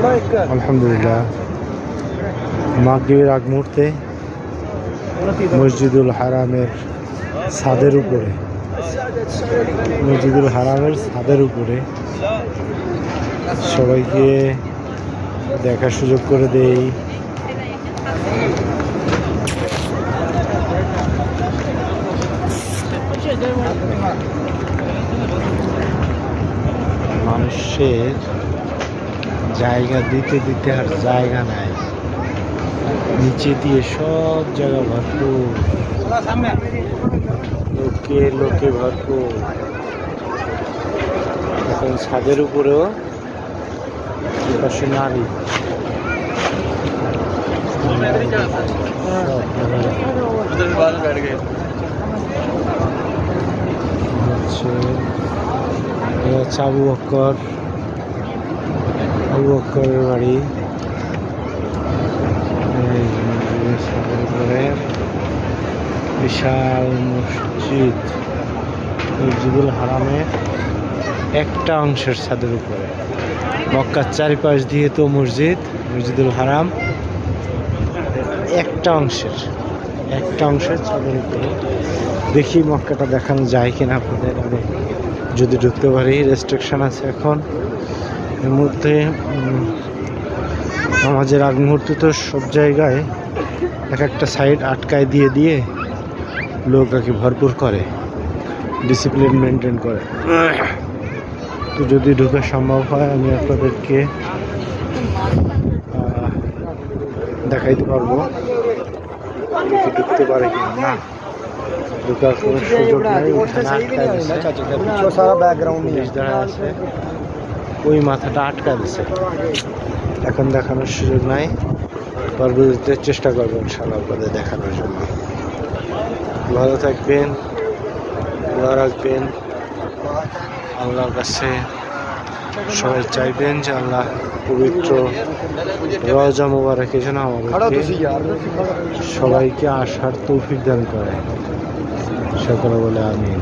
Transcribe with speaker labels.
Speaker 1: আলহামদুলিল্লাহ মাগরিবের আগ মুহূর্তে মসজিদুল হারামের ছাদের উপরে সবাইকে দেখার সুযোগ করে দেই। মানুষের জায়গা দিতে দিতে আর জায়গা নাই, নিচে দিয়ে সব জায়গা ভরপুর, লোকে ভরপুর। এখন ছাদের উপরেও পাশে নারী আবু বক্করের বাড়ি। বিশাল মসজিদুল হারামের একটা অংশের ছাদের উপরে। মক্কার চারিপাশ দিয়ে তো মসজিদুল হারাম একটা অংশের ছাদের উপরে। দেখি মক্কাটা দেখানো যায় কিনা আপনাদের, আমি যদি ঢুকতে পারি। রেস্ট্রিকশন আছে এখন এর মধ্যে। নামাজের আগ মুহূর্তে তো সব জায়গায় এক একটা সাইড আটকায় দিয়ে লোক আর কি ভরপুর করে, ডিসিপ্লিন মেনটেন করে। তো যদি ঢোকা সম্ভব হয় আমি আপনাদেরকে দেখাইতে পারবো ঢুকতে পারে কিনা। না, ঢোকার কোনো সুযোগ নেই, আছে ওই মাথাটা আটকা দিছে। এখন দেখানোর সুযোগ নাই, পরবর্তীতে চেষ্টা করবো ইনশাআল্লাহ আপনাদের দেখানোর জন্য। ভালো থাকবেন, দোয়া রাখবেন। আল্লাহর কাছে সবাই চাইবেন যে আল্লাহ পবিত্র রওজা মুবারকে যেন আমাদেরকে সবাইকে আসার তৌফিক দান করে। সকলে বলে আমিন।